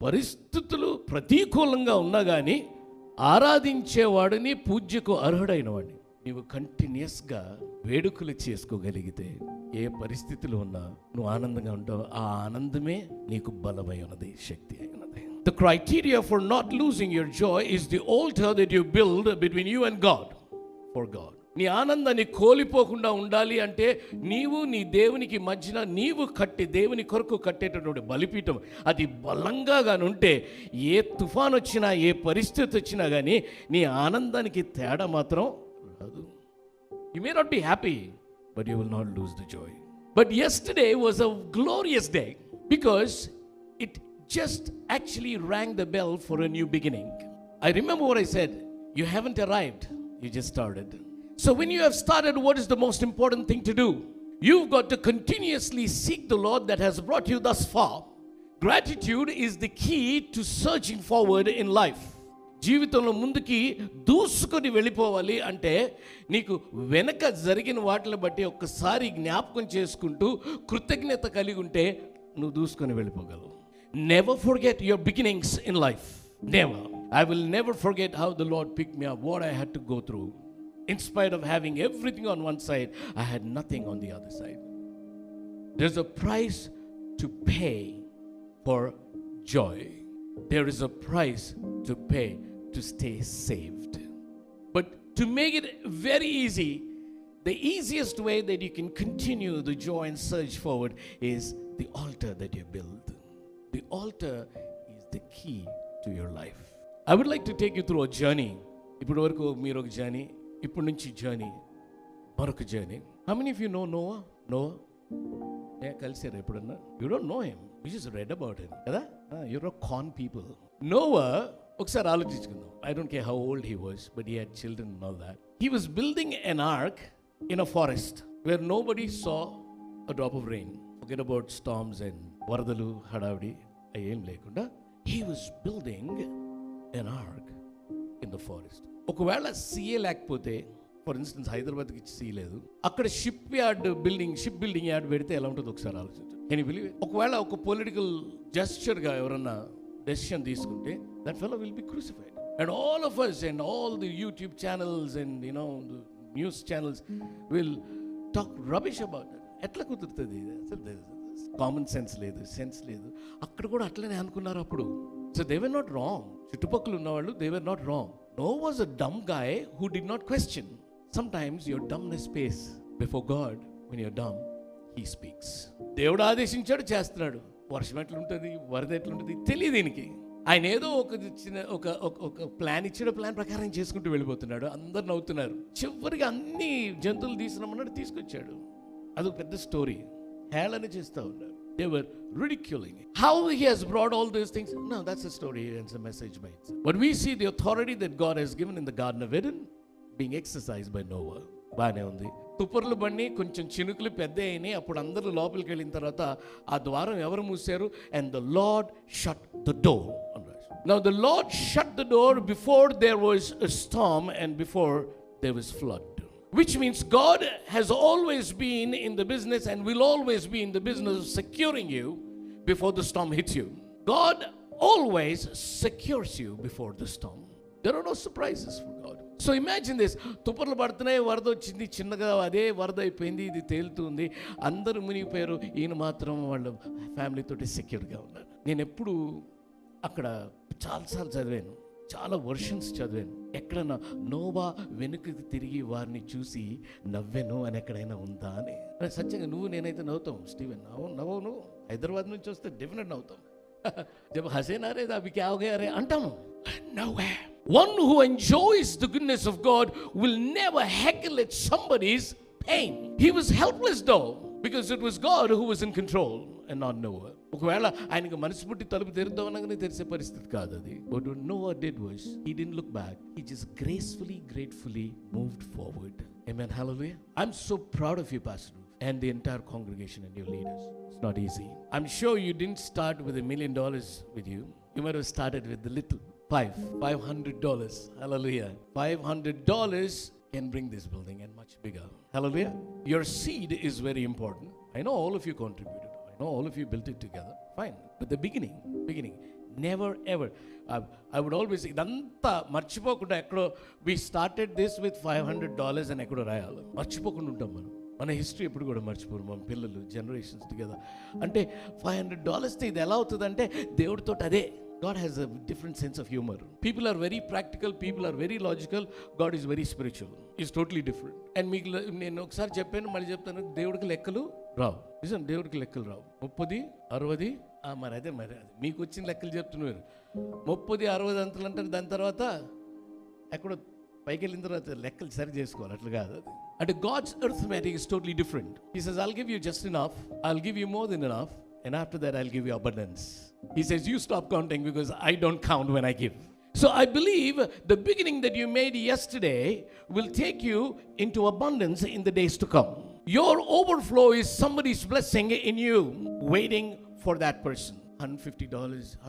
పరిస్థితులు ప్రతికూలంగా ఉన్నా కానీ ఆరాధించేవాడిని పూజ్యకు అర్హుడైన వాడిని నీవు కంటిన్యూస్గా వేడుకలు చేసుకోగలిగితే ఏ పరిస్థితులు ఉన్నా నువ్వు ఆనందంగా ఉంటావు. ఆ ఆనందమే నీకు బలమై ఉన్నది, శక్తి అయినది. The criteria for not losing your joy is the altar that you build between you and God, for God. నీ ఆనందాన్ని కోల్పోకుండా ఉండాలి అంటే నీవు నీ దేవునికి మధ్యన నీవు దేవుని కొరకు కట్టేటటువంటి బలిపీఠం అది బలంగా ఉంటే ఏ తుఫాన్ వచ్చినా ఏ పరిస్థితి వచ్చినా కానీ నీ ఆనందానికి తేడా మాత్రం రాదు. You may not be happy, but you will not lose the joy. But yesterday was a glorious day because it just actually rang the bell for a new beginning. I remember what I said. You haven't arrived, you just started. So when you have started, what is the most important thing to do? You've got to continuously seek the Lord that has brought you thus far. Gratitude is the key to surging forward in life. జీవితంలో ముందుకి దూసుకొని వెళ్ళిపోవాలి అంటే నీకు వెనక జరిగిన వాటిని బట్టి ఒక్కసారి జ్ఞాపకం చేసుకుంటూ కృతజ్ఞత కలిగి ఉంటే నువ్వు దూసుకొని వెళ్ళిపోగలవు. Never forget your beginnings in life. Never. I will never forget how the Lord picked me up, what I had to go through. In spite of having everything on one side, I had nothing on the other side. There's a price to pay for joy. There is a price to pay to stay saved. But to make it very easy, the easiest way that you can continue the joy and surge forward is the altar that you build. The altar is the key to your life. I would like to take you through a journey. ఇప్పటి వరకు మీరు ఒక journey, ఇప్పటి నుంచి journey మరొక journey. How many of you know Noah? కలిసారు ఎప్పుడన్నా? You don't know him. You just read about him. కదా? You're a con people. Noah, ఒకసారి ఆలోచించుకుందాం. I don't care how old he was, but he had children and all that. He was building an ark in a forest where nobody saw a drop of rain. Forget about storms and వరదలు హడావిడి ఏం లేకుండా he was building an ark in the forest. ఒకవేళ CA లేకపోతే, for instance హైదరాబాద్కి see లేదు, అక్కడ ship building yard పెడితే ఎలా ఉంటుందో ఒకసారి ఆలోచించు. Can you believe? ఒకవేళ ఒక పొలిటికల్ జెస్చర్గా ఎవరన్నా డెసిషన్ తీసుకుంటే that fellow will be crucified. And all of us and all the YouTube channels and the news channels will talk rubbish about that. ఎట్లా కుదురుతుంది? అసలు కామన్ సెన్స్ లేదు. అక్కడ కూడా అట్లనే అనుకున్నారు అప్పుడు. So they were not wrong. చుట్టుపక్కల ఉన్నవాళ్ళు they were not wrong. Noah was a dumb guy who did not question. Sometimes your dumbness pays before God. When you're dumb, he speaks. దేవుడు ఆదేశించాడు, చేస్తున్నాడు. వర్షం ఎట్లుంటుంది, వరద ఎట్లుంటుంది తెలియదు దీనికి. ఆయన ఏదో ఒక ప్లాన్ ఇచ్చాడు, ప్లాన్ ప్రకారం చేసుకుంటూ వెళ్ళిపోతున్నాడు. అందరు నవ్వుతున్నారు. చివరికి అన్ని జంతువులు తీసుకురమ్మన్నాడు, తీసుకొచ్చాడు. అదొక పెద్ద స్టోరీ. హేళన చేస్తూ ఉన్నారు. They were ridiculing it. How he has brought all these things? No, that's a story and it's a message by itself. But we see the authority that God has given in the Garden of Eden being exercised by Noah. బాగానే ఉంది. తుప్పర్లు బండి కొంచెం చినుకులు పెద్ద అయినాయి. అప్పుడు అందరూ లోపలికి వెళ్ళిన తర్వాత ఆ ద్వారం ఎవరు మూసారు? And the Lord shut the door. Now the Lord shut the door before there was a storm and before there was flood. Which means God has always been in the business and will always be in the business of securing you before the storm hits you. God always secures you before the storm. There are no surprises for God. So imagine this. తుప్పర్లు పడుతున్నాయి, వరద వచ్చింది, చిన్నగా అదే వరద అయిపోయింది, ఇది తేలుతుంది, అందరూ మునిగిపోయారు. ఈయన మాత్రం వాళ్ళ ఫ్యామిలీతోటి సెక్యూర్గా ఉన్నారు. నేను ఎప్పుడు అక్కడ చాలాసార్లు చదివాను, చాలా వర్షన్స్ చదివాను. ఎక్కడన్నా నోవా వెనుకకి తిరిగి వారిని చూసి నవ్వెను అని ఎక్కడైనా ఉందా అని. సత్యంగా నువ్వు నేనైతే నవ్వుతాం. స్టీవెన్ నవ్వు నువ్వు హైదరాబాద్ నుంచి వస్తే డెఫినెట్ నవ్వుతాం. జబ్ హసేనారే అవి క్యా హో గయా రే అంటాము. Nowhere. One who enjoys the goodness of God will never heckle at somebody's pain. He was helpless though, because it was God who was in control and not Noah. ఒకవేళ ఆయనకు మనసు పుట్టి తలుపు తెరుద్దాం అనగానే తెరిసే పరిస్థితి కాదు అది. But what Noah did was he didn't look back. He just gratefully moved forward. Amen. Hallelujah. I'm so proud of you, Pastor, and the entire congregation and your leaders. It's not easy. I'm sure you didn't start with $1 million with you. You might have started with the little $500. Hallelujah. $500 can bring this building and much bigger. Hallelujah. Your seed is very important. I know all of you contributed. I know all of you built it together. Fine. But the beginning, never ever. I would always ఇదంతా మర్చిపోకుండా ఎక్కడో we started this with $500 అని ఎక్కడో రాయాలి. మర్చిపోకుండా ఉంటాం మనం. మన హిస్టరీ ఎప్పుడు కూడా మర్చిపోరు మన పిల్లలు, జనరేషన్స్ టుగెదర్. అంటే $500 ఇది ఎలా అవుతుందంటే దేవుడితో అదే. God has a different sense of humor. People are very practical, people are very logical. God is very spiritual. He's totally different. And మీకు నేను ఒకసారి చెప్పాను, మళ్ళీ చెప్తాను, దేవుడికి లెక్కలు రావు. నిజం, దేవుడికి లెక్కలు రావు. 30, 60 మరి అదే మీకు వచ్చిన లెక్కలు చెప్తున్నారు. 30, 60 అంతలు అంటారు. దాని తర్వాత ఎక్కడో పైకి వెళ్ళిన తర్వాత లెక్కలు సరి చేసుకోవాలి. అట్లా కాదు అది. అంటే God's arithmetic is totally different. He says, I'll give you just enough, I'll give you more than enough, and after that I'll give you abundance. He says, you stop counting because I don't count when I give. So I believe the beginning that you made yesterday will take you into abundance in the days to come. Your overflow is somebody's blessing in you, waiting for that person. $150,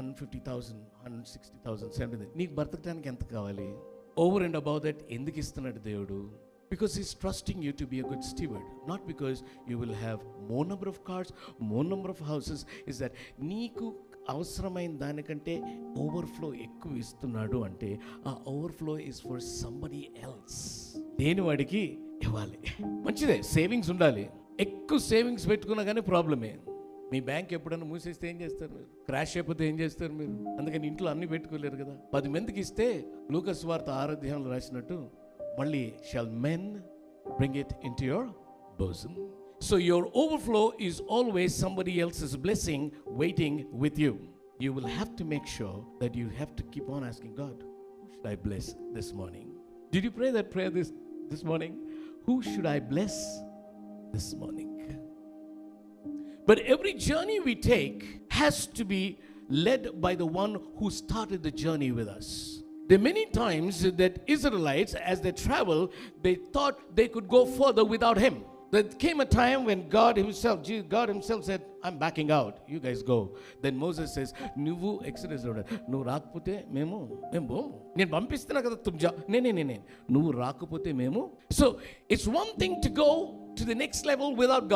$150,000, $160,000, $70,000. నీకు బ్రతకడానికి ఎంత కావాలి? Over and above that ఎందుకు ఇస్తున్నాడు దేవుడు? Because he's trusting you to be a good steward, not because you will have more number of cars, more number of houses. Is that నీకు అవసరమైన దానికంటే ఓవర్ఫ్లో ఎక్కువ ఇస్తున్నాడు అంటే ఆ overflow is for somebody else. దేని వాడికి ఇవ్వాలి. మంచిదే, సేవింగ్స్ ఉండాలి. ఎక్కువ సేవింగ్స్ పెట్టుకున్నా కానీ ప్రాబ్లమే. మీ బ్యాంక్ ఎప్పుడైనా మూసేస్తే ఏం చేస్తారు మీరు? క్రాష్ అయిపోతే ఏం చేస్తారు మీరు? అందుకని ఇంట్లో అన్ని పెట్టుకోలేరు కదా. 10 మందికి ఇస్తే లూకాసు సువార్త 6వ అధ్యాయంలో రాసినట్టు మళ్ళీ shall men bring it into your bosom. So your overflow is always somebody else's blessing waiting with you. You will have to make sure that you have to keep on asking God, who should I bless this morning? Did you pray that prayer this morning? Who should I bless this morning? But every journey we take has to be led by the one who started the journey with us. There are many times that Israelites, as they travel, they thought they could go further without him. There came a time when God himself said, I'm backing out. You guys go. Then Moses says, నువ్వు Exodus నువ్వు రాకపోతే మేము నేను పంపిస్తున్నా కదా తుమ్జా నేను నువ్వు రాకపోతే మేము. So it's one thing to go to the next level without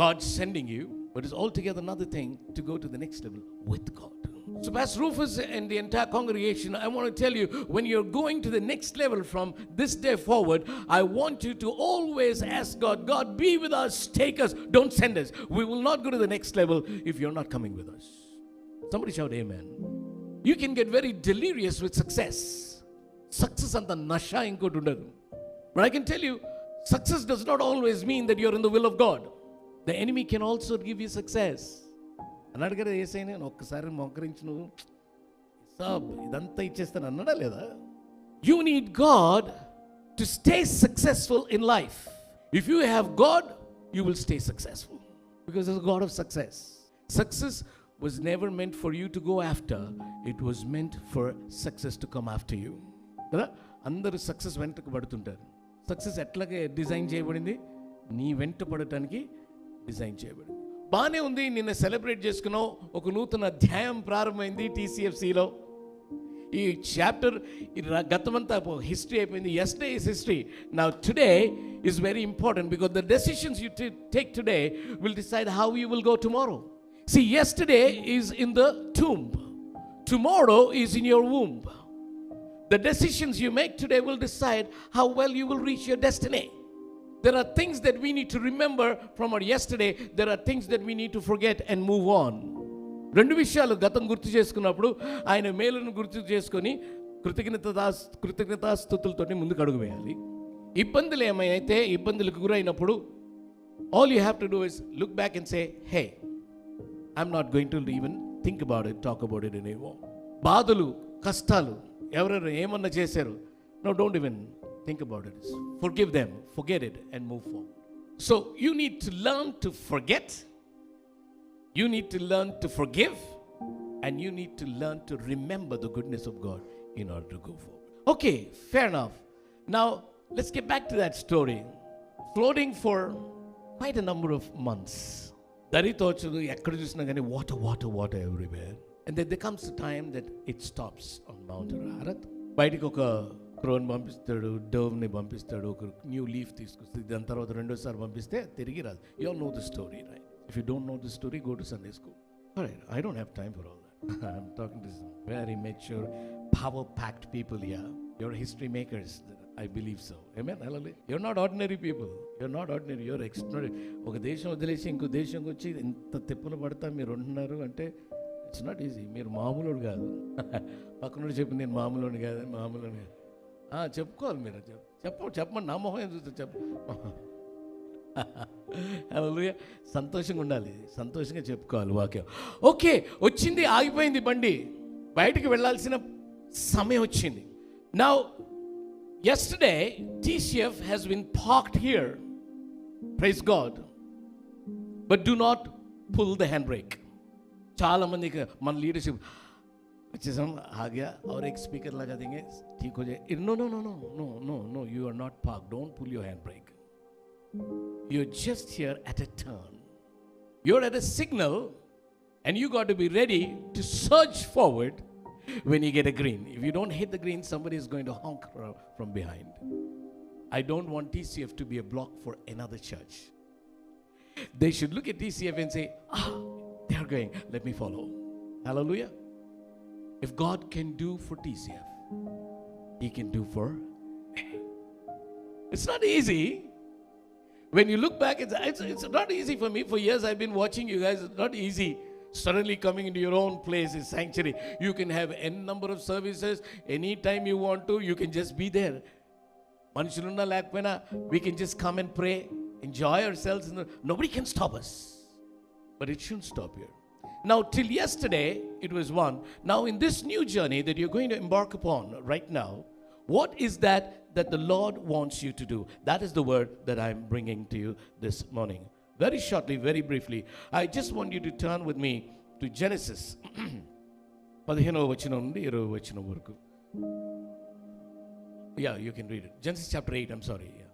God sending you, but it's altogether another thing to go to the next level with God. So Pastor Rufus and the entire congregation, I want to tell you, when you're going to the next level from this day forward, I want you to always ask God, be with us, take us, don't send us. We will not go to the next level if you're not coming with us. Somebody shout amen. You can get very delirious with success. Success anta nasha inkoti undadu. But I can tell you, success does not always mean that you're in the will of God. The enemy can also give you success. అన్నాడు కదా యేసయ్య, నేను ఒక్కసారి మోకరించి నువ్వు ఇదంతా ఇచ్చేస్తాను అన్నాడా లేదా? You need God to stay successful in life. If you have God you will stay successful because is God of success. Success was never meant for you to go after, it was meant for success to come after you కదా. అందరూ success వెంటకు పడుతుంటారు. Success ఎట్లాగే design చేయబడింది? నీ వెంట పడటానికి design చేయబడింది. బాగానే ఉంది, నిన్న సెలబ్రేట్ చేసుకున్నావు, ఒక నూతన అధ్యాయం ప్రారంభమైంది TCFCలో. ఈ చాప్టర్ గతమంతా హిస్టరీ అయిపోయింది. yesterday is history. Now today is very important because the decisions you take today will decide how you will go tomorrow. See, yesterday is in the tomb, tomorrow is in your womb. The decisions you make today will decide how well you will reach your destiny. There are things that we need to remember from our yesterday. There are things that we need to forget and move on. రెండు విషయాలు గతం గుర్తు చేసుకున్నప్పుడు ఆయన మేలును గుర్తు చేసుకొని కృతజ్ఞతాస్తుతులతోటి ముందుకు అడుగు వేయాలి. ఇబ్బందులు ఏమైతే ఇబ్బందులకు గురైనప్పుడు all you have to do is look back and say, hey, I'm not going to even think about it, talk about it anymore. బాధలు, కష్టాలు ఎవరెవరు ఏమన్నా చేశారు, no, don't even think about it. Forgive them, forget it, and move forward. So you need to learn to forget, you need to learn to forgive, and you need to learn to remember the goodness of God in order to go forward. Okay, fair enough. Now let's get back to that story. Floating for quite a number of months. దరితోచదు, ఎక్కడ చూసినా కానీ water everywhere. And then there comes a time that it stops on Mount Ararat. బయటికి ఒక crown పంపిస్తాడు, డోవ్ని పంపిస్తాడు, ఒక new leaf తీసుకొస్తుంది. దాని తర్వాత రెండోసారి పంపిస్తే తిరిగి రాదు. You all know the story, right? If you don't know the story, go to Sunday school. Right, I don't have time for all that. I'm talking to some very mature, power-packed people here. You're history makers. I believe so. Amen. Hallelujah. You're not ordinary people. You're not ordinary. You're extraordinary. ఒక దేశం వదిలేసి ఇంకో దేశంకి వచ్చి ఇంత తిప్పులు పడతా మీరు ఉంటున్నారు అంటే ఇట్స్ నాట్ ఈజీ. మీరు మామూలుడు కాదు. పక్కన చెప్పి నేను మామూలుని కాదు, మామూలుని కాదు. చెప్పుకోవాలి మీరు. చెప్పండి. నా మొహం ఏం చూస్తే చెప్పు. హల్లెలూయా. సంతోషంగా ఉండాలి, సంతోషంగా చెప్పుకోవాలి వాక్యం. ఓకే, వచ్చింది, ఆగిపోయింది బండి, బయటికి వెళ్ళాల్సిన సమయం వచ్చింది. Now yesterday TCF has been parked here, praise God, but do not pull the handbrake. చాలా మందికి మన లీడర్షిప్ వచ్చేసాం, ఆగా और एक स्पीकर लगा देंगे, ठीक हो जाए. No, you are not parked. Don't pull your handbrake. You're just here at a turn. You're at a signal and you got to be ready to surge forward when you get a green. If you don't hit the green, somebody is going to honk from behind. I don't want TCF to be a block for another church. They should look at TCF and say, they are going, let me follow. Hallelujah. If God can do for TCF, He can do for me. It's not easy. When you look back, it's not easy for me. For years I've been watching you guys. It's not easy. Suddenly coming into your own place is sanctuary. You can have n number of services anytime you want to. You can just be there. Manishulunna lekapena, we can just come and pray, enjoy ourselves. Nobody can stop us. But it shouldn't stop here. Now, till yesterday, it was one. Now, in this new journey that you're going to embark upon right now, what is that the Lord wants you to do? That is the word that I'm bringing to you this morning. Very shortly, very briefly, I just want you to turn with me to Genesis. 15వ వచనం నుండి 20వ వచనం వరకు. Yeah, you can read it. Genesis chapter 8, I'm sorry. Yeah.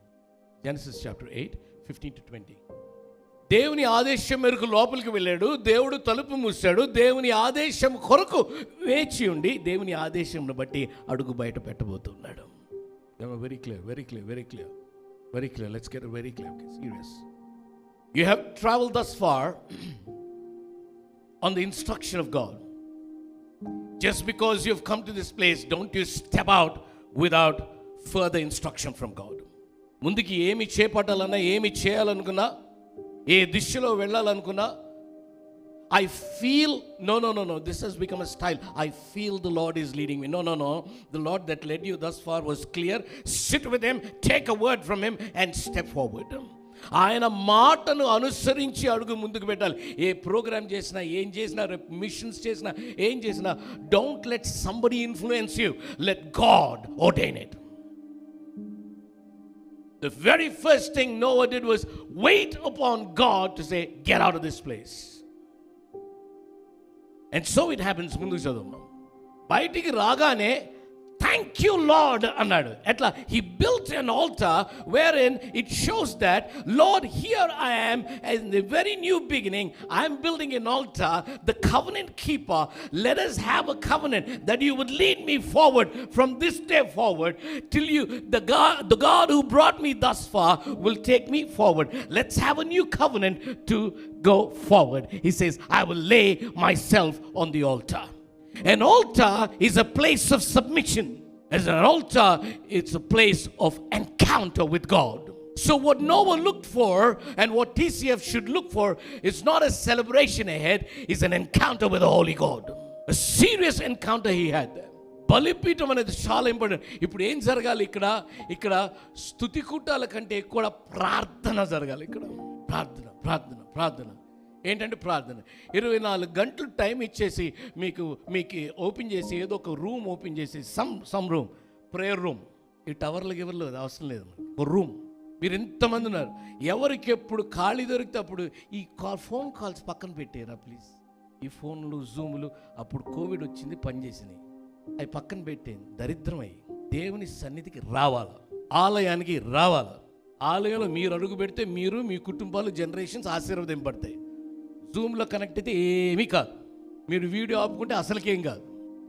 Genesis chapter 8, 15 to 20. దేవుని ఆదేశం మేరకు లోపలికి వెళ్ళాడు. దేవుడు తలుపు మూసాడు. దేవుని ఆదేశం కొరకు వేచి ఉండి దేవుని ఆదేశంను బట్టి అడుగు బయట పెట్టబోతున్నాడు. Very clear. Let's get it very clear. Okay, serious. You have traveled thus far on the instruction of God. Just because you've come to this place, don't you step out without further instruction from God. ముందుకి ఏమి చేపట్టాలన్నా, ఏమి చేయాలనుకున్నా, ఏ దిశలో వెళ్ళాలనుకున్నా, I feel, no, this has become a style. I feel the Lord is leading me. No. The Lord that led you thus far was clear. Sit with Him, take a word from Him and step forward. ఆయన మాటను అనుసరించి అడుగు ముందుకు పెట్టాలి. ఏ programme చేసినా, ఏం చేసినా, machines చేసినా, ఏం చేసినా, don't let somebody influence you, let God ordain it. The very first thing Noah did was wait upon God to say, get out of this place. And so it happens. ముందుకు చదువు. బయటికి రాగానే thank you lord అన్నాడు. ఎట్లా? He built an altar wherein it shows that, Lord, here I am, in the very new beginning, I am building an altar, the covenant keeper. Let us have a covenant that you would lead me forward from this day forward till you, the God who brought me thus far will take me forward. Let's have a new covenant to go forward. He says, I will lay myself on the altar. An altar is a place of submission. As an altar, it's a place of encounter with God. So what Noah looked for and what TCF should look for is not a celebration ahead, it's an encounter with the Holy God. A serious encounter he had there. బలిపీఠం అనేది చాలా important. ఇప్పుడు ఏం జరగాలి ఇక్కడ స్తుతి కూటాల కంటే ఎక్కువ ప్రార్థన జరగాలి. ఇక్కడ ప్రార్థన ఏంటంటే ప్రార్థన. 24 గంటలు టైం ఇచ్చేసి మీకు ఓపెన్ చేసి ఏదో ఒక రూమ్ ఓపెన్ చేసి సమ్ రూమ్, ప్రేయర్ రూమ్, ఈ టవర్లు ఎవరు అవసరం లేదు. ఒక రూమ్, మీరు ఎంతమంది ఉన్నారు, ఎవరికి ఎప్పుడు ఖాళీ దొరికితే అప్పుడు ఈ ఫోన్ కాల్స్ పక్కన పెట్టారా ప్లీజ్. ఈ ఫోన్లు, జూములు అప్పుడు కోవిడ్ వచ్చింది, పనిచేసినాయి, అవి పక్కన పెట్టేది. దరిద్రమై దేవుని సన్నిధికి రావాలా, ఆలయానికి రావాలా. ఆలయంలో మీరు అడుగు పెడితే మీరు, మీ కుటుంబాలు, జనరేషన్స్ ఆశీర్వదింపడతాయి. జూమ్లో కనెక్ట్ అయితే ఏమీ కాదు. మీరు వీడియో ఆపుకుంటే అసలుకేం కాదు.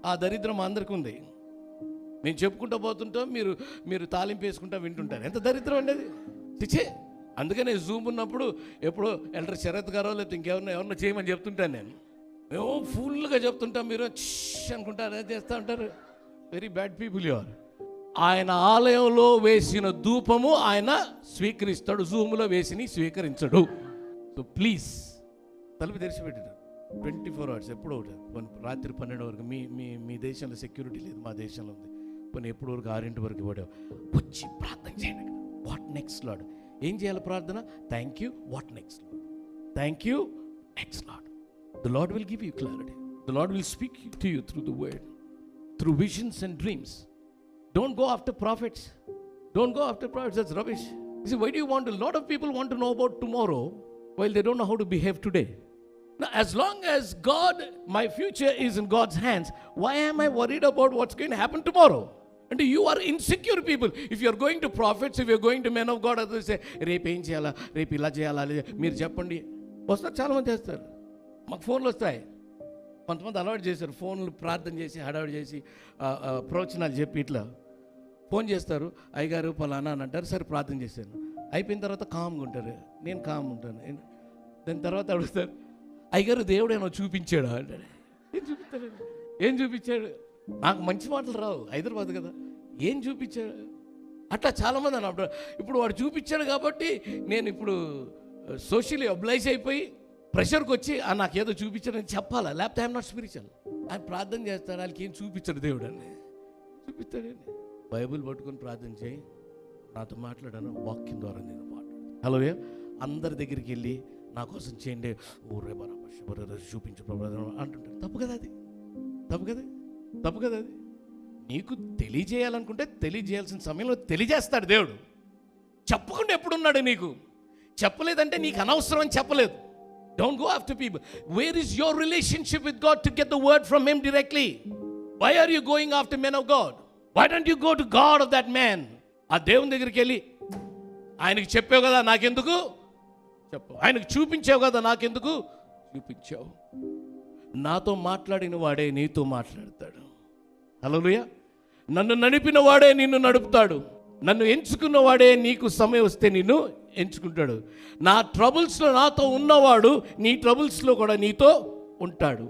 ఆ దరిద్రం అందరికీ ఉంది. నేను చెప్పుకుంటూ పోతుంటాం, మీరు తాలింపు వేసుకుంటా వింటుంటారు. ఎంత దరిద్రం అండి అది. చిచ్చే. అందుకనే జూమ్ ఉన్నప్పుడు ఎప్పుడో ఎల్డర్ శరత్ గారో లేకపోతే ఎవరినో చేయమని చెప్తుంటాను నేను. మేము ఫుల్గా చెప్తుంటాం, మీరు అనుకుంటారు, అది చేస్తూ ఉంటారు. Very bad people you are. ఆయన ఆలయంలో వేసిన ధూపము ఆయన స్వీకరిస్తాడు, జూమ్లో వేసి స్వీకరించడు. సో ప్లీజ్ తలుపు తెరిచిపెట్టారు 24 hours, ఎప్పుడో ఒకటి. రాత్రి 12 వరకు. మీ దేశంలో సెక్యూరిటీ లేదు, మా దేశంలో ఉంది. కొన్ని ఎప్పుడు వరకు 6 వరకు పడావు. వచ్చి ప్రార్థన చేయండి. What next lord? ఏం చేయాలి ప్రార్థన? Thank you, what next lord? Thank you, next lord. The lord will give you clarity. The lord will speak to you through the word, through visions and dreams. Don't go after prophets. Don't go after prophets. That's rubbish. You see, why do you want to? A lot of people want to know about tomorrow while they don't know how to behave today. Now, as long as God, my future is in God's hands, why am I worried about what's going to happen tomorrow? And you are insecure people. If you are going to prophets, if you are going to men of God, others say, రేపు ఏం చేయాలా, రేపు ఇలా చేయాలా, మీరు చెప్పండి. వస్తారు, చాలామంది చేస్తారు. మాకు ఫోన్లు వస్తాయి. కొంతమంది అలవాటు చేశారు, ఫోన్లు ప్రార్థన చేసి హడావిడి చేసి ప్రవచనాలు చెప్పి ఇట్లా ఫోన్ చేస్తారు. అయ్యగారు పలానా అని అంటారు. సరే ప్రార్థన చేశాను, అయిపోయిన తర్వాత కామ్గా ఉంటారు. నేను కామ్ ఉంటాను. దాని తర్వాత అడుగుతారు, అయ్యగారు దేవుడు ఏమో చూపించాడు అంటాడు. ఏం చూపిస్తాడు? ఏం చూపించాడు? నాకు మంచి మాటలు రావు, హైదరాబాద్ కదా, ఏం చూపించాడు? అట్లా చాలామంది అన్నప్పుడు ఇప్పుడు వాడు చూపించాడు కాబట్టి నేను ఇప్పుడు సోషల్లీ అబ్లైజ్ అయిపోయి ప్రెషర్కి వచ్చి నాకు ఏదో చూపించాడని చెప్పాలా? లేకపోతే ఐఎమ్ నాట్ స్పిరిచువల్. ఆయన ప్రార్థన చేస్తాడు, వాళ్ళకి ఏం చూపించాడు దేవుడు అని చూపిస్తాడండి. బైబిల్ పట్టుకొని ప్రార్థన చేయి, నాతో మాట్లాడాను, వాక్యం ద్వారా నేను మాట్లాడు. హలో, అందరి దగ్గరికి వెళ్ళి నా కోసం చేయండి, ఓ రేబా చూపించు అంటుంటారు. తప్పు కదా అది? తప్పు కదా? తప్పు కదా అది? నీకు తెలియజేయాలనుకుంటే తెలియజేయాల్సిన సమయంలో తెలియజేస్తాడు దేవుడు. చెప్పకుండా ఎప్పుడున్నాడు నీకు? చెప్పలేదంటే నీకు అనవసరం అని చెప్పలేదు. Don't go after people. Where is your relationship with God to get the word from Him directly? Why are you going after men of God? Why don't you go to God of that man? ఆ దేవుని దగ్గరికి వెళ్ళి, ఆయనకి చెప్పావు కదా నాకెందుకు చెప్పు, ఆయనకు చూపించావు కదా నాకెందుకు చూపించావు. నాతో మాట్లాడిన వాడే నీతో మాట్లాడతాడు. హల్లెలూయా. నన్ను నడిపిన వాడే నిన్ను నడుపుతాడు. నన్ను ఎంచుకున్న వాడే నీకు సమయం వస్తే నిన్ను ఎంచుకుంటాడు. నా ట్రబుల్స్లో నాతో ఉన్నవాడు నీ ట్రబుల్స్లో కూడా నీతో ఉంటాడు.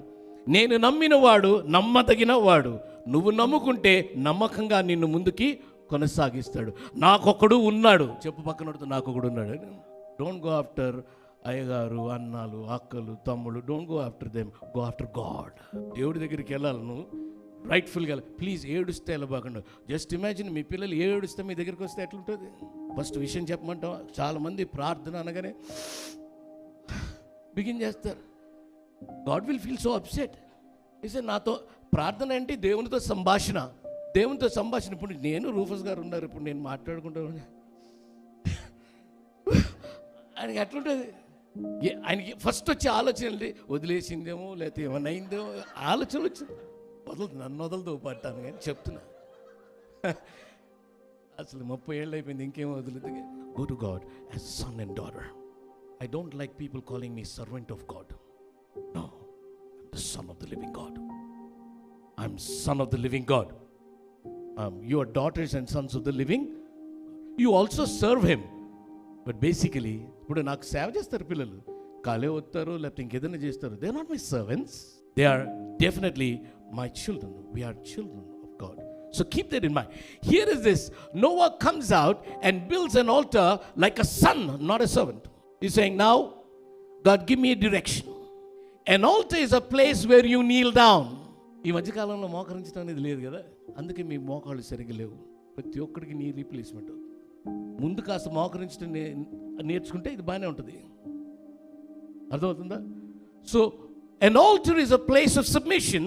నేను నమ్మిన వాడు నమ్మదగిన వాడు. నువ్వు నమ్ముకుంటే నమ్మకంగా నిన్ను ముందుకి కొనసాగిస్తాడు. నాకొకడు ఉన్నాడు. చెప్పు పక్కనడుతూ, నాకొకడు ఉన్నాడు. డోంట్ గో ఆఫ్టర్ అయ్యగారు, అన్నాలు, అక్కలు, తమ్ముడు. Don't go after them, go after God. దేవుడి దగ్గరికి వెళ్ళాలి నువ్వు, రైట్ఫుల్గా. ప్లీజ్ ఏడుస్తే వెళ్ళబాకండి. జస్ట్ ఇమాజిన్, మీ పిల్లలు ఏడుస్తే మీ దగ్గరికి వస్తే ఎట్లుంటుంది? ఫస్ట్ విషయం చెప్పమంటాం. చాలామంది ప్రార్థన అనగానే బిగిన్ చేస్తారు. God will feel so upset. Is నాతో ప్రార్థన అంటే దేవునితో సంభాషణ, దేవునితో సంభాషణ. ఇప్పుడు నేను రూఫస్ గారు ఉన్నారు, ఇప్పుడు నేను మాట్లాడుకుంటాను. ఆయనకి ఎట్లుంటుంది? ఆయనకి ఫస్ట్ వచ్చే ఆలోచన ఏంటి? వదిలేసిందేమో, లేకపోతే ఏమన్నా అయిందేమో ఆలోచన వచ్చింది. నన్ను వదలదు పట్టాను కానీ చెప్తున్నా. అసలు 30 ఏళ్ళు అయిపోయింది, ఇంకేమో వదులుతుంది. Go to God as son and daughter. I don't like people calling me servant of God. No, I'm the son of the living God. I'm son of the living God. You are daughters and sons of the living. You also serve him. But basically ఇప్పుడు నాకు సేవ చేస్తారు పిల్లలు, కాలే వస్తారు లేకపోతే ఇంకేదైనా చేస్తారు. They are not my servants. They are definitely my children. We are children of God. So keep that in mind. Here is this. Noah comes out and builds an altar like a son, not a servant. He's saying, now, God, give me a direction. An altar is a place where you kneel down. ఈ మధ్యకాలంలో మోకరించడం అనేది లేదు కదా, అందుకే మీ మోకాళ్ళు సరిగ్గా లేవు. ప్రతి ఒక్కడికి నీ రీప్లేస్మెంట్. ముందు కాస్త మోకరించడం నేర్చుకుంటే ఇది బాగానే ఉంటుంది. అర్థమవుతుందా? So an altar is a place of submission.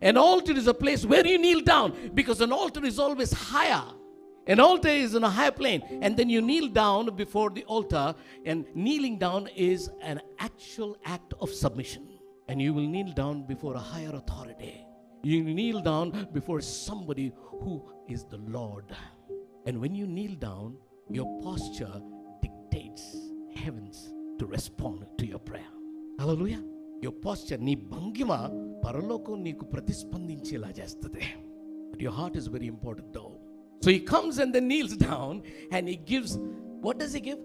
An altar is a place where you kneel down, because an altar is always higher. An altar is on a higher plane, and then you kneel down before the altar, and kneeling down is an actual act of submission. And you will kneel down before a higher authority. You kneel down before somebody who is the Lord. And when you kneel down, your posture dictates heavens to respond to your prayer. Hallelujah. Your posture, నీ భంగిమ పరలోకం నీకు ప్రతిస్పందించేలా చేస్తుంది. But your heart is very important though. So he comes and then kneels down and he gives, what does he give?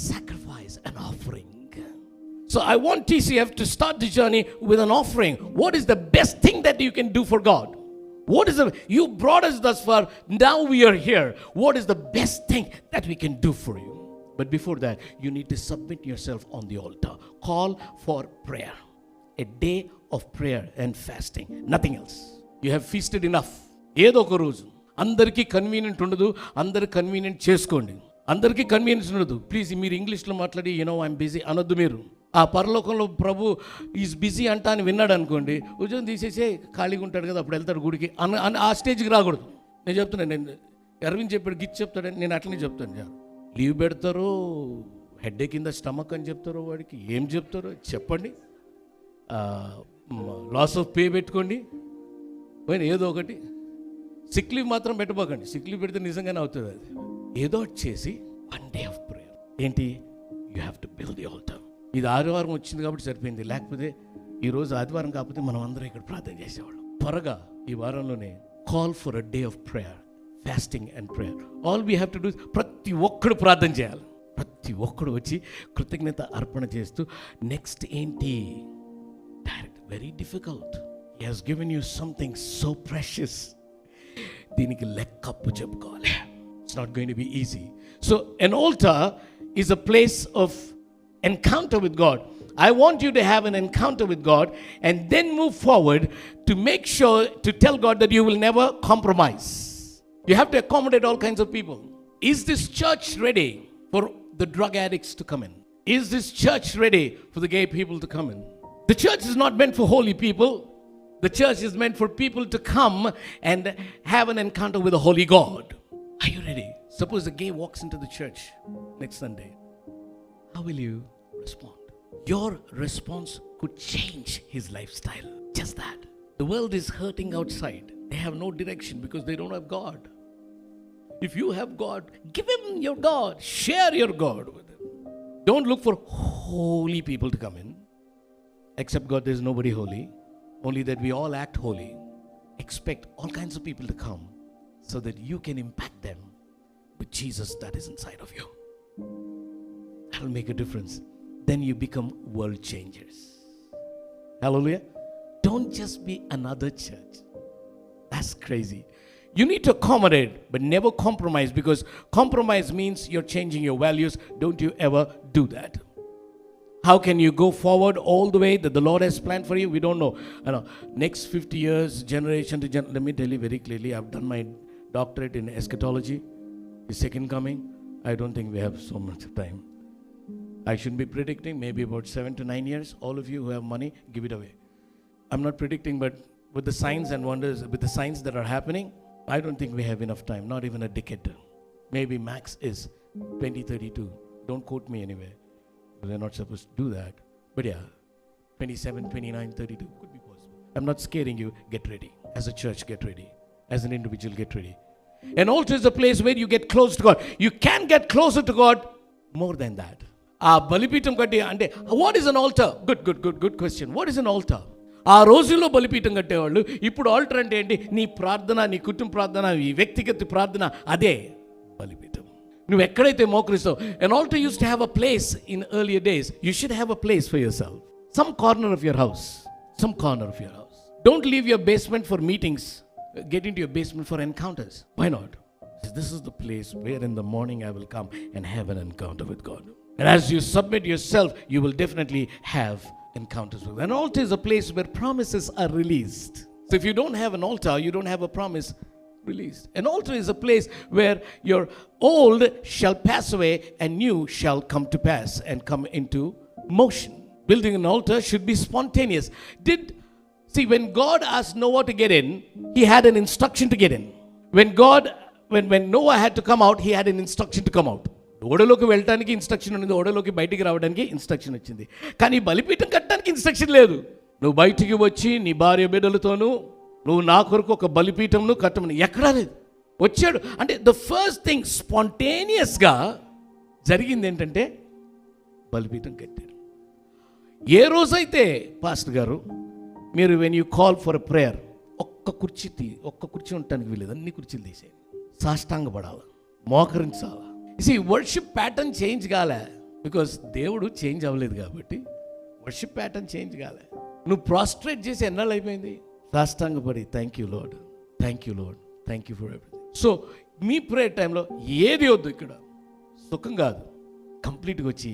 Sacrifice, an offering. So I want TCF to start the journey with an offering. What is the best thing that you can do for God? What is the, you brought us thus far, now we are here. What is the best thing that we can do for you? But before that, you need to submit yourself on the altar. Call for prayer. A day of prayer and fasting. Nothing else. You have feasted enough. ఏదో ఒక రోజు అందరికీ convenient ఉండదు, అందరు convenient చేసుకోండి. అందరికీ convenience ఉండదు. Please మీరు ఇంగ్లీష్లో మాట్లాడి ఐఎమ్ బిజీ అనొద్దు. మీరు ఆ పరలోకంలో ప్రభు ఈజ్ బిజీ అంటా అని విన్నాడు అనుకోండి, ఉద్యోగం తీసేసే ఖాళీగా ఉంటాడు కదా, అప్పుడు వెళ్తాడు గుడికి అని ఆ స్టేజ్కి రాకూడదు. నేను చెప్తున్నాను, నేను అరవింద్ చెప్పాడు గిచ్చి చెప్తాడని నేను అట్లనే చెప్తాను. లీవ్ పెడతారో, హెడ్ కింద స్టమక్ అని చెప్తారో, వాడికి ఏం చెప్తారో చెప్పండి. లాస్ ఆఫ్ పే పెట్టుకోండి, ఏదో ఒకటి. సిక్ లీవ్ మాత్రం పెట్టబోకండి. సిక్ లీవ్ పెడితే నిజంగానే అవుతుంది. అది ఏదో చేసి వన్ డే ఆఫ్ ప్రేయర్. ఏంటి? You have to build the altar. ఇది ఆదివారం వచ్చింది కాబట్టి సరిపోయింది, లేకపోతే ఈరోజు ఆదివారం కాకపోతే మనం అందరం ఇక్కడ ప్రార్థన చేసేవాళ్ళం. త్వరగా ఈ వారంలోనే call for a day of prayer, fasting and prayer. All we have to do, ప్రతి ఒక్కడు ప్రార్థన చేయాలి. ప్రతి ఒక్కడు వచ్చి కృతజ్ఞత అర్పణ చేస్తూ నెక్స్ట్ ఏంటి? Direct, very difficult. He has given you something so precious. దీనికి లెక్కప్పు చెప్పుకోవాలి. It's not going to be easy. So an altar is a place of encounter with God. I want you to have an encounter with God and then move forward to make sure to tell God that you will never compromise. You have to accommodate all kinds of people. Is this church ready for the drug addicts to come in? Is this church ready for the gay people to come in? The church is not meant for holy people. The church is meant for people to come and have an encounter with the holy God. Are you ready? Suppose a gay walks into the church next Sunday. How will you respond? Your response could change his lifestyle. Just that. The world is hurting outside. They have no direction because they don't have God. If you have God, give him your God. Share your God with him. Don't look for holy people to come in. Except God, there is nobody holy. Only that we all act holy. Expect all kinds of people to come so that you can impact them with Jesus that is inside of you. That will make a difference. Then you become world changers. Hallelujah. Don't just be another church. That's crazy. You need to accommodate, but never compromise, because compromise means you're changing your values. Don't you ever do that. How can you go forward all the way that the Lord has planned for you? We don't know. Next 50 years, generation to generation. Let me tell you very clearly, I've done my doctorate in eschatology. The second coming, I don't think we have so much time. I shouldn't be predicting, maybe about 7 to 9 years. All of you who have money, give it away. I'm not predicting, but with the signs and wonders, with the signs that are happening, I don't think we have enough time, not even a decade. Maybe max is 2032. Don't quote me anyway. They're not supposed to do that. But yeah, 27, 29, 32 could be possible. I'm not scaring you. Get ready. As a church, get ready. As an individual, get ready. An altar is a place where you get close to God. You can get closer to God more than that. బలిపీఠం కట్టి అంటే what is an alter? Good question. What is an alter? ఆ రోజుల్లో బలిపీఠం కట్టేవాళ్ళు. ఇప్పుడు alter అంటే ఏంటి? నీ ప్రార్థన, నీ కుటుంబ ప్రార్థన, ఈ వ్యక్తిగత ప్రార్థన, అదే బలిపీఠం. నువ్వు ఎక్కడైతే మోకరిస్తావు. An altar used to have a place in earlier days. You should have a place for yourself. Some corner of your house. Some corner of your house. Don't leave your basement for meetings. Get into your basement for encounters. Why not? This is the place where in the morning I will come and have an encounter with God. And as you submit yourself, you will definitely have encounters with God. An altar is a place where promises are released. So if you don't have an altar, you don't have a promise released. An altar is a place where your old shall pass away and new shall come to pass and come into motion. Building an altar should be spontaneous. When God asked Noah to get in, he had an instruction to get in. When Noah had to come out, he had an instruction to come out. ఓడలోకి వెళ్ళటానికి instruction ఉంది, ఓడలోకి బయటికి రావడానికి instruction వచ్చింది. కానీ బలిపీఠం కట్టడానికి instruction లేదు. నువ్వు బయటికి వచ్చి నీ భార్య బిడ్డలతోనూ నువ్వు నా కొరకు ఒక బలిపీఠంను కట్టమని ఎక్కడా లేదు. వచ్చాడు అంటే ద ఫస్ట్ థింగ్ స్పాంటేనియస్గా జరిగింది ఏంటంటే బలిపీఠం కట్టారు. ఏ రోజైతే పాస్టర్ గారు మీరు when you call for a prayer, ఒక్క కుర్చీ ఉండటానికి వీలేదు, అన్ని కుర్చీలు తీసేయండి, సాష్టాంగపడాలి, మోకరించాలి. వర్షిప్ ప్యాటర్న్ చేంజ్ కాలే, బికాస్ దేవుడు చేంజ్ అవ్వలేదు కాబట్టి వర్షిప్ ప్యాటర్న్ చేంజ్ కాలే. నువ్వు ప్రాస్ట్రేట్ చేసి ఎన్నాళ్ళు అయిపోయింది? సాష్టాంగపడి thank you Lord, thank you Lord, thank you for everything. So మీ ప్రేయర్ టైంలో ఏది వద్దు, ఇక్కడ సుఖం కాదు, కంప్లీట్గా వచ్చి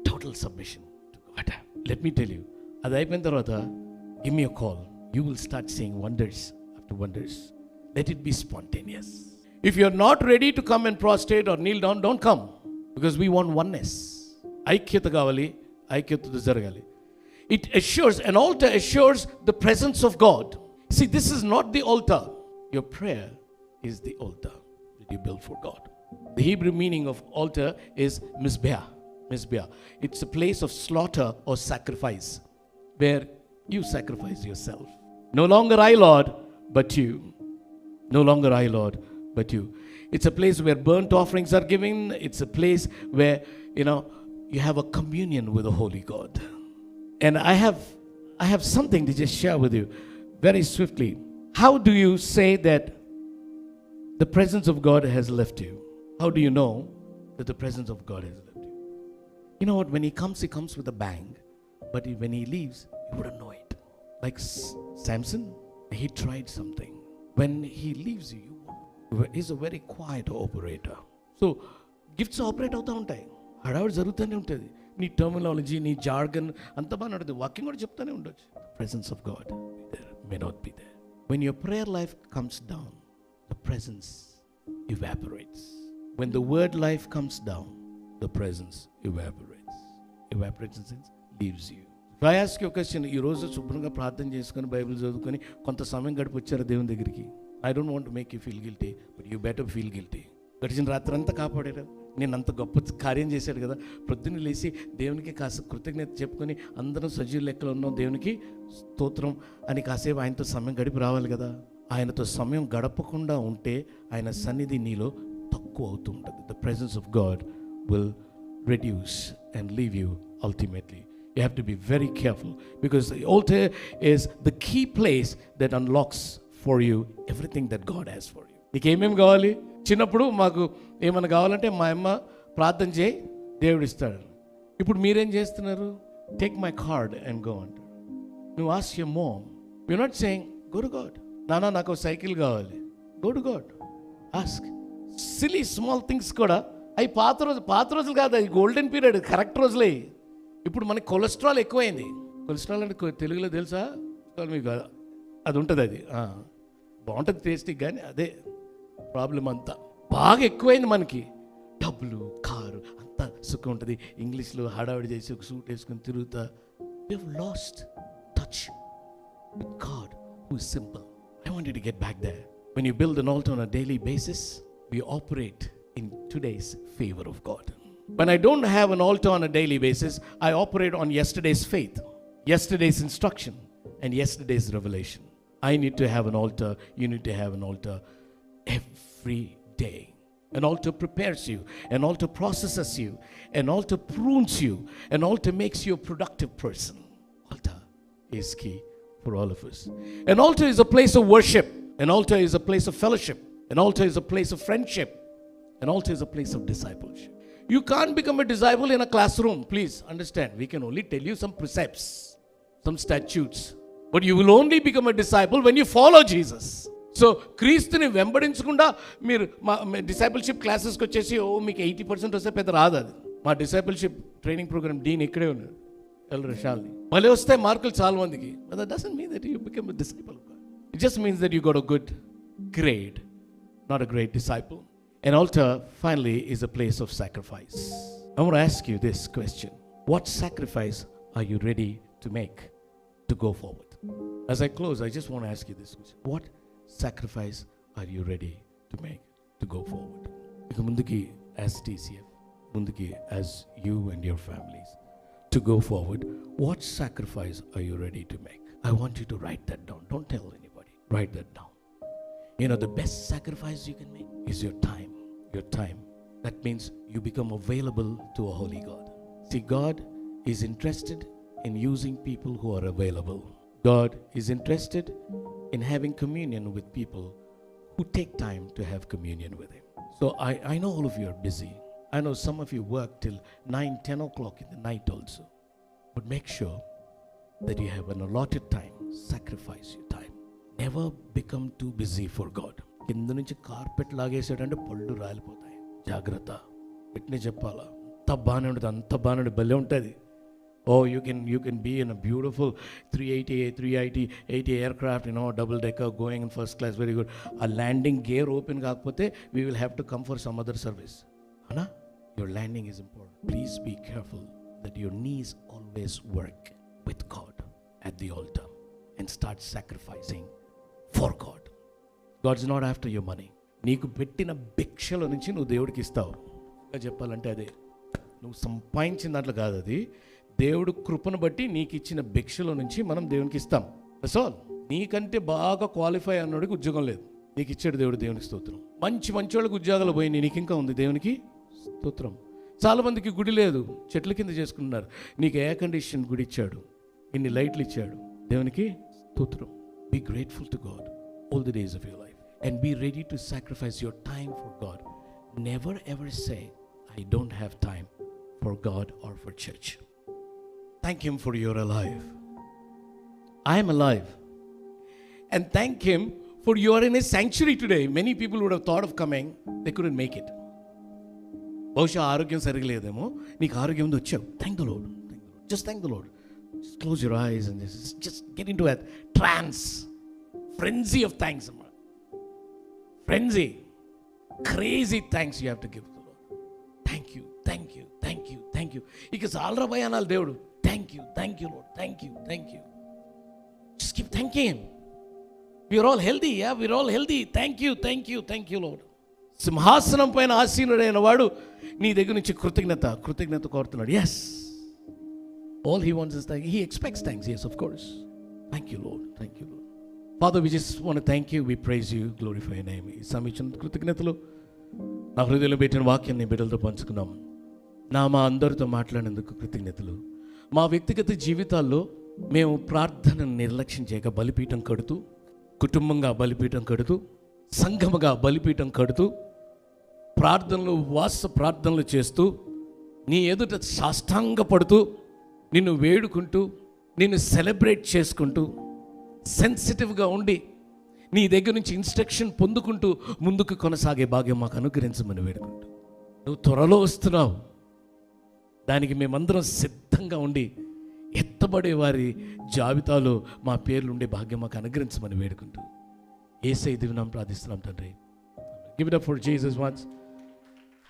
total submission to God. Let me tell you, అది అయిపోయిన తర్వాత give me a call, you will start seeing wonders after wonders. Let it be spontaneous. If you are not ready to come and prostrate or kneel down, don't come, because we want oneness. ఐక్యత కావాలి, ఐక్యత జరగాలి. It assures, an altar assures the presence of God. See, this is not the altar. Your prayer is the altar that you build for God. The Hebrew meaning of altar is mizbeah. Mizbeah. It's a place of slaughter or sacrifice, where you sacrifice yourself. No longer I, Lord, but you. No longer I, Lord, but you. It's a place where burnt offerings are given. It's a place where, you have a communion with the Holy God. And I have something to just share with you very swiftly. How do you say that the presence of God has left you? How do you know that the presence of God has left you? You know what? When he comes with a bang. But when he leaves, you wouldn't know it. Like Samson, he tried something. When he leaves you, he's a very quiet operator. So, gifts operate అవుతూ ఉంటాయి, హడావుడి జరుగుతూనే ఉంటుంది. నీ terminology, నీ jargon అంత బాగా నడుతుంది, వాక్యం కూడా చెప్తానే ఉండొచ్చు. Presence of God may not be there. When your prayer life comes down, the presence evaporates. When the word life comes down, the presence evaporates. Evaporates in sense, leaves you. If I ask you a question, ఈ రోజు శుభ్రంగా ప్రార్థన చేసుకొని Bible చదువుకొని కొంత సమయం గడిపి వచ్చారు దేవుని దగ్గరికి. I don't want to make you feel guilty, but you better feel guilty. గడిచిన రాత్రి అంతా కాపాడారు, నేను అంత గొప్ప కార్యం చేశాడు కదా, ప్రొద్దున లేచి దేవునికి కాస్త కృతజ్ఞత చెప్పుకొని అందరం సజీవ లెక్కలో ఉన్నాం, దేవునికి స్తోత్రం అని కాసేపు ఆయనతో సమయం గడిపి రావాలి కదా. ఆయనతో సమయం గడపకుండా ఉంటే ఆయన సన్నిధి నీలో తక్కువ అవుతూ ఉంటుంది. The presence of God will reduce and leave you ultimately. You have to be very careful, because the altar is the key place that unlocks for you everything that God has for you. నీకు ఏమేమి కావాలి? చిన్నప్పుడు మాకు ఏమైనా కావాలంటే మా అమ్మ ప్రార్థన చేయి దేవుడు ఇస్తాడు. ఇప్పుడు మీరేం చేస్తున్నారు? Take my card and go అంటారు. నువ్వు ask your mom, you not saying go to God. నాన్న నాకు సైకిల్ కావాలి, go to God. Ask. Silly small things కూడా అవి పాత రోజులు కాదు, అవి గోల్డెన్ పీరియడ్, కరెక్ట్ రోజులే. ఇప్పుడు మనకి కొలెస్ట్రాల్ ఎక్కువైంది. కొలెస్ట్రాల్ అంటే తెలుగులో తెలుసా మీకు? అది ఉంటుంది, అది బాగుంటుంది టేస్టీ, కానీ అదే ప్రాబ్లం అంతా బాగా ఎక్కువైంది మనకి. డబ్బులు, కారు అంతా సుఖం ఉంటుంది. ఇంగ్లీష్లో హడావిడి చేసి ఒక సూట్ వేసుకొని తిరుగుతా. We have lost touch with God who is simple. I want you to get back there. When you build an altar on a daily basis, we operate in today's favor of God. When I don't have an altar on a daily basis, I operate on yesterday's faith, yesterday's instruction, and yesterday's revelation. I need to have an altar. You need to have an altar every day. An altar prepares you. An altar processes you. An altar prunes you. An altar makes you a productive person. Altar is key for all of us. An altar is a place of worship. An altar is a place of fellowship. An altar is a place of friendship. An altar is a place of discipleship. You can't become a disciple in a classroom. Please understand. We can only tell you some precepts, some statutes. But you will only become a disciple when you follow Jesus. So క్రీస్తుని వెంబడించకుండా మీరు మా discipleship క్లాసెస్కి వచ్చేసి మీకు 80% వస్తే పెద్ద రాదు. అది మా డిసైపుల్షిప్ ట్రైనింగ్ ప్రోగ్రామ్ డీన్ ఇక్కడే ఉన్నారు, ఎల్రషాల్ని. మళ్ళీ వస్తే మార్కులు చాలా మందికి. But that doesn't mean that you become a disciple of God. It just means that you got a good grade, not a great disciple. An altar, finally, is a place of sacrifice. I want to ask you this question. What sacrifice are you ready to make to go forward? As I close, I just want to ask you this question. What sacrifice are you ready to make to go forward? Munduki as TCF, munduki as you and your families, to go forward, what sacrifice are you ready to make? I want you to write that down. Don't tell anybody. Write that down. You know, the best sacrifice you can make is your time. Your time. That means you become available to a holy God. See, God is interested in using people who are available. God is interested in having communion with people who take time to have communion with Him. So I know all of you are busy. I know some of you work till 9, 10 o'clock in the night also. But make sure that you have an allotted time, sacrifice your time. Never become too busy for God. కింద నుంచి carpet లాగేసాడంటే పళ్ళు రాలిపోతాయి. జాగ్రత్త. వీటిని చెప్పాలా? అంత బాగానే ఉంటుంది, అంత బాగానే భలే ఉంటుంది. Oh, you can be in a beautiful 380 aircraft, double decker going in first class, very good. A landing gear open kaakapothe, we will have to come for some other service. Ana? Your landing is important. Please be careful that your knees always work with God at the altar and start sacrificing for God. God's not after your money. నీకు పెట్టిన భిక్షలో నుంచి నువ్వు దేవుడికి ఇస్తావు. చెప్పాలంటే అదే, నువ్వు సంపాదించిన దాంట్లో కాదు, అది దేవుడు కృపను బట్టి నీకు ఇచ్చిన భిక్షలో నుంచి మనం దేవునికి ఇస్తాం. That's all. నీకంటే బాగా క్వాలిఫై అన్నోడికి ఉద్యోగం లేదు, నీకు ఇచ్చాడు దేవుడు, దేవునికి స్తోత్రం. మంచి వాళ్ళకి ఉద్యోగాలు పోయి నీకు ఇంకా ఉంది, దేవునికి స్తోత్రం. చాలా మందికి గుడి లేదు, చెట్ల కింద చేసుకుంటున్నారు. నీకు ఎయిర్ కండిషన్ గుడి ఇచ్చాడు, ఇన్ని లైట్లు ఇచ్చాడు, దేవునికి స్తోత్రం. Be grateful to God all the days of your life and be ready to sacrifice your time for God. Never ever say I don't have time for God or for church. Thank Him for you're alive. I am alive. And thank Him for you are in His sanctuary today. Many people would have thought of coming, they couldn't make it. బహుశా ఆరోగ్యం సరిగలేదేమో, నీకు ఆరోగ్యం ఉంది, వచ్చావు. Thank the Lord. Just thank the Lord. Just close your eyes and just get into a trance, frenzy of thanks. Frenzy, crazy thanks you have to give. Thank you. ఇక చాలరా భయ అనాలి దేవుడు. Thank you Lord, thank you. Just keep thanking Him. We're all healthy, yeah, we're all healthy. Thank you Lord. సింహాసనం పైన ఆసీనుడైన వాడు నీ దగ్గర నుంచి కృతజ్ఞత కోరుతున్నాడు. Yes, all He wants is thank. He expects thanks, yes, of course. Thank you Lord. Father, we just want to thank you, we praise you, glorify your name. ఈ సమీచన కృతజ్ఞతలు నా హృదయంలో పెట్టిన వాక్యాన్ని బిడ్డలతో పంచుకున్నాం. మా అందరితో మాట్లాడినందుకు కృతజ్ఞతలు. మా వ్యక్తిగత జీవితాల్లో మేము ప్రార్థనను నిర్లక్ష్యం చేయక బలిపీఠం కడుతూ, కుటుంబంగా బలిపీఠం కడుతూ, సంఘముగా బలిపీఠం కడుతూ, ప్రార్థనలు ఉపవాస ప్రార్థనలు చేస్తూ, నీ ఎదుట సాష్టాంగ పడుతూ, నిన్ను వేడుకుంటూ, నిన్ను సెలబ్రేట్ చేసుకుంటూ, సెన్సిటివ్గా ఉండి నీ దగ్గర నుంచి ఇన్స్ట్రక్షన్ పొందుకుంటూ ముందుకు కొనసాగే భాగ్యం మాకు అనుగ్రహించమని వేడుకుంటూ, నువ్వు త్వరలో వస్తున్నావు, దానికి మేమందరం సిద్ధంగా ఉండి ఎత్తబడే వారి జాబితాలో మా పేర్లు ఉండే భాగ్యం మాకు అనుగ్రహించమని వేడుకుంటూ యేసయ్య దివ్య నామములో ప్రార్థిస్తున్నాం తండ్రి. Give it up for Jesus once.